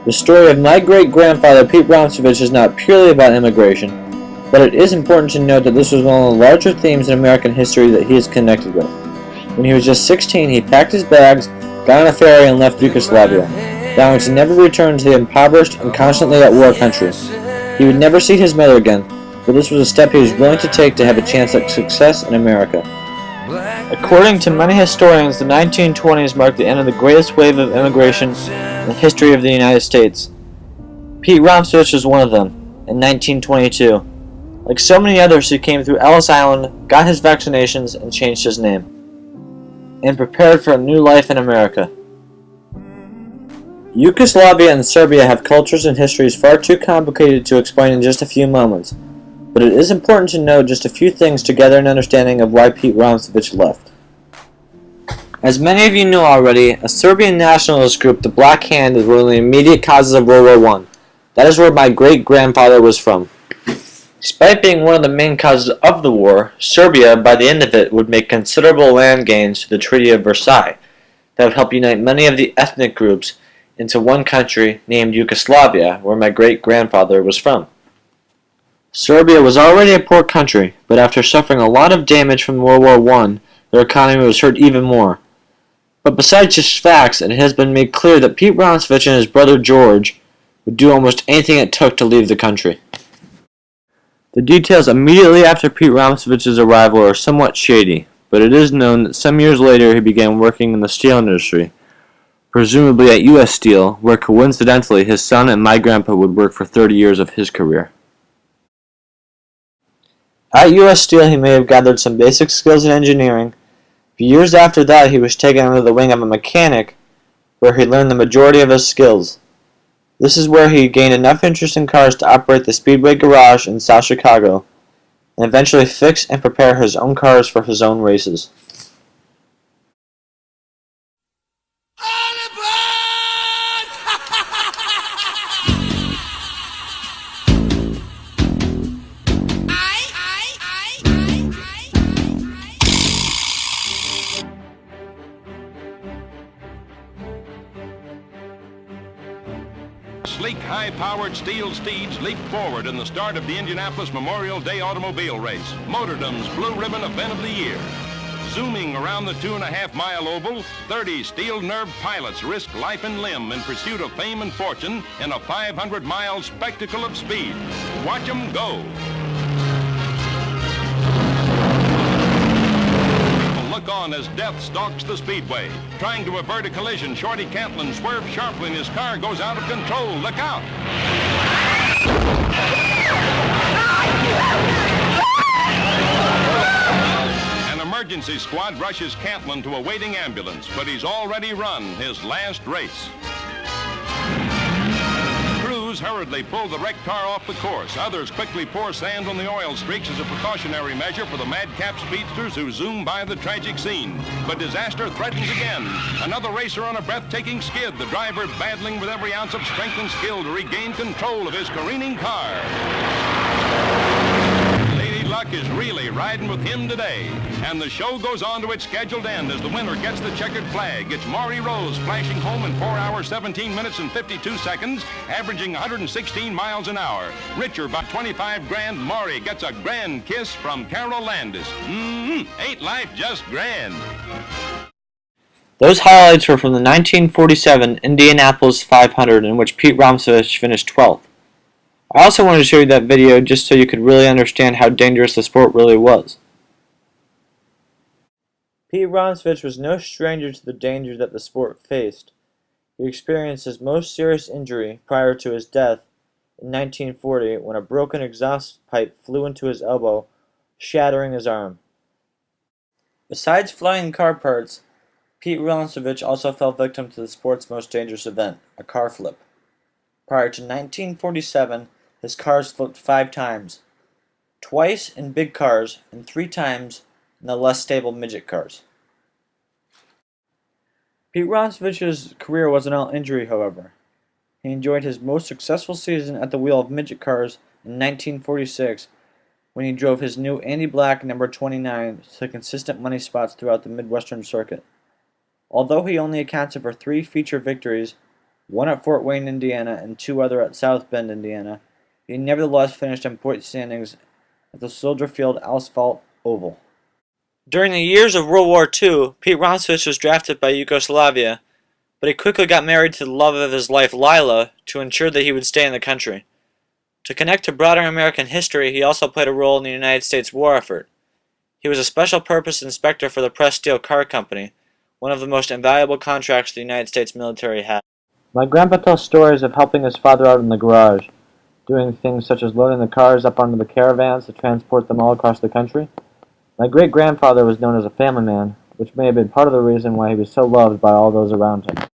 The story of my great-grandfather Pete Romsovich is not purely about immigration, but it is important to note that this was one of the larger themes in American history that he is connected with. When he was just 16, he packed his bags, got on a ferry, and left Yugoslavia, vowing to never return to the impoverished and constantly at war country. He would never see his mother again, but this was a step he was willing to take to have a chance at success in America. According to many historians, the 1920s marked the end of the greatest wave of immigration in the history of the United States. Pete Romsovich was one of them, in 1922. Like so many others, he came through Ellis Island, got his vaccinations, and changed his name, and prepared for a new life in America. Yugoslavia and Serbia have cultures and histories far too complicated to explain in just a few moments, but it is important to know just a few things to gather an understanding of why Pete Romsovich left. As many of you know already, a Serbian nationalist group, the Black Hand, is one of the immediate causes of World War I. That is where my great-grandfather was from. Despite being one of the main causes of the war, Serbia, by the end of it, would make considerable land gains to the Treaty of Versailles that would help unite many of the ethnic groups into one country named Yugoslavia, where my great-grandfather was from. Serbia was already a poor country, but after suffering a lot of damage from World War I, their economy was hurt even more. But besides just facts, it has been made clear that Pete Romsovich and his brother George would do almost anything it took to leave the country. The details immediately after Pete Romsovich's arrival are somewhat shady, but it is known that some years later he began working in the steel industry, presumably at U.S. Steel, where coincidentally his son and my grandpa would work for 30 years of his career. At U.S. Steel, he may have gathered some basic skills in engineering, but years after that he was taken under the wing of a mechanic, where he learned the majority of his skills. This is where he gained enough interest in cars to operate the Speedway Garage in South Chicago, and eventually fix and prepare his own cars for his own races. Sleek, high-powered steel steeds leap forward in the start of the Indianapolis Memorial Day automobile race, Motordom's Blue Ribbon Event of the Year. Zooming around the 2.5-mile oval, 30 steel-nerved pilots risk life and limb in pursuit of fame and fortune in a 500-mile spectacle of speed. Watch 'em go. Look on as death stalks the speedway. Trying to avert a collision, Shorty Cantlin swerves sharply and his car goes out of control. Look out! An emergency squad rushes Cantlin to a waiting ambulance, but he's already run his last race. Crews hurriedly pull the wrecked car off the course. Others quickly pour sand on the oil streaks as a precautionary measure for the madcap speedsters who zoom by the tragic scene. But disaster threatens again. Another racer on a breathtaking skid, the driver battling with every ounce of strength and skill to regain control of his careening car. Lady Luck is really riding with him today. And the show goes on to its scheduled end as the winner gets the checkered flag. It's Maury Rose flashing home in 4 hours, 17 minutes, and 52 seconds, averaging 116 miles an hour. Richer by 25 grand, Maury gets a grand kiss from Carol Landis. Ain't life just grand? Those highlights were from the 1947 Indianapolis 500, in which Pete Romsovich finished 12th. I also wanted to show you that video just so you could really understand how dangerous the sport really was. Pete Romsovich was no stranger to the danger that the sport faced. He experienced his most serious injury prior to his death in 1940 when a broken exhaust pipe flew into his elbow, shattering his arm. Besides flying car parts, Pete Romsovich also fell victim to the sport's most dangerous event, a car flip. Prior to 1947, his cars flipped 5 times, twice in big cars and 3 times in the less stable midget cars. Pete Romsovich's career wasn't all injury, however. He enjoyed his most successful season at the wheel of midget cars in 1946 when he drove his new Andy Black number 29 to consistent money spots throughout the Midwestern circuit. Although he only accounted for 3 feature victories, one at Fort Wayne, Indiana, and two other at South Bend, Indiana. He nevertheless finished in point standings at the Soldier Field Asphalt Oval. During the years of World War II, Pete Rončević was drafted by Yugoslavia, but he quickly got married to the love of his life, Lila, to ensure that he would stay in the country. To connect to broader American history, he also played a role in the United States war effort. He was a special purpose inspector for the Pressed Steel Car Company, one of the most invaluable contracts the United States military had. My grandpa tells stories of helping his father out in the garage, doing things such as loading the cars up onto the caravans to transport them all across the country. My great-grandfather was known as a family man, which may have been part of the reason why he was so loved by all those around him.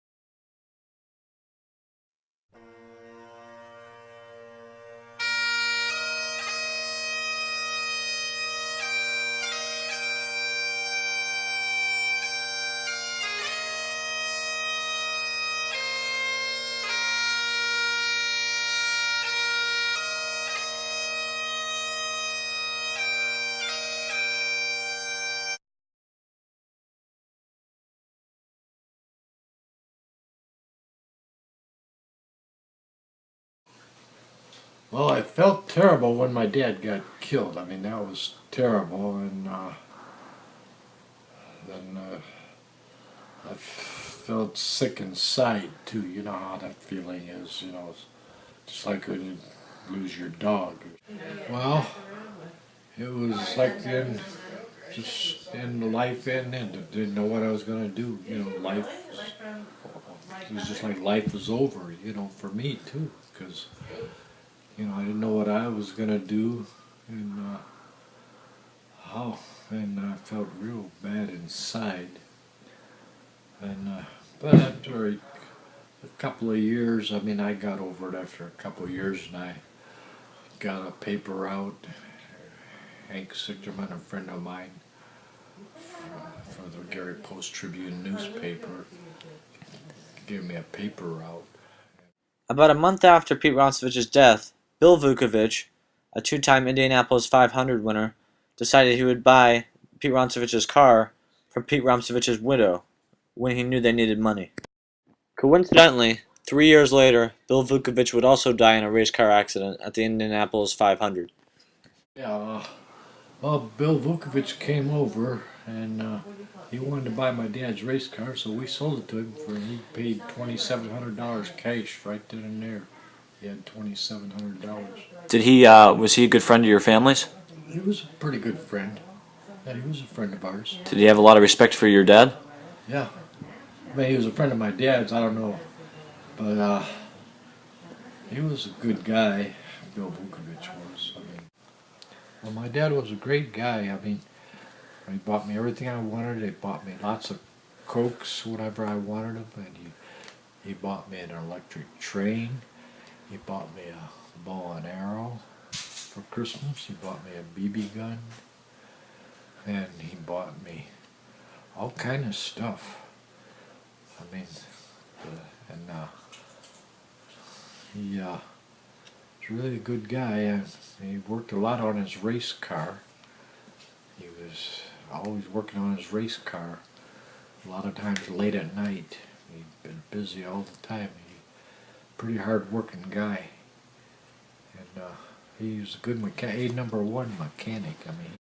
Well, I felt terrible when my dad got killed. I mean, that was terrible, and then I felt sick inside too. You know how that feeling is. You know, it's just like when you lose your dog. Well, it was like then, just in the life ended. Didn't know what I was gonna do. You know, life. It was just like life was over. You know, for me too, because. You know, I didn't know what I was gonna do, and I felt real bad inside. And but after a couple of years, I mean, I got over it after a couple of years, and I got a paper out. Hank Sichterman, a friend of mine, for the Gary Post Tribune newspaper, gave me a paper out. About a month after Pete Rončević's death, Bill Vukovich, a two-time Indianapolis 500 winner, decided he would buy Pete Rončević's car from Pete Rončević's widow when he knew they needed money. Coincidentally, 3 years later, Bill Vukovich would also die in a race car accident at the Indianapolis 500. Yeah, well, Bill Vukovich came over, and he wanted to buy my dad's race car, so we sold it to him he paid $2,700 cash right then and there. He had $2,700. Was he a good friend of your family's? He was a pretty good friend. Yeah, he was a friend of ours. Did he have a lot of respect for your dad? Yeah. I mean, he was a friend of my dad's, I don't know. But he was a good guy, Bill Vukovich was. I mean, well, my dad was a great guy. I mean, he bought me everything I wanted. He bought me lots of Cokes, whatever I wanted them, and he bought me an electric train. He bought me a bow and arrow for Christmas. He bought me a BB gun, and he bought me all kind of stuff. I mean, he was really a good guy, and he worked a lot on his race car. He was always working on his race car. A lot of times late at night. He'd been busy all the time. Pretty hard-working guy, and he was a good mechanic, #1 mechanic. I mean.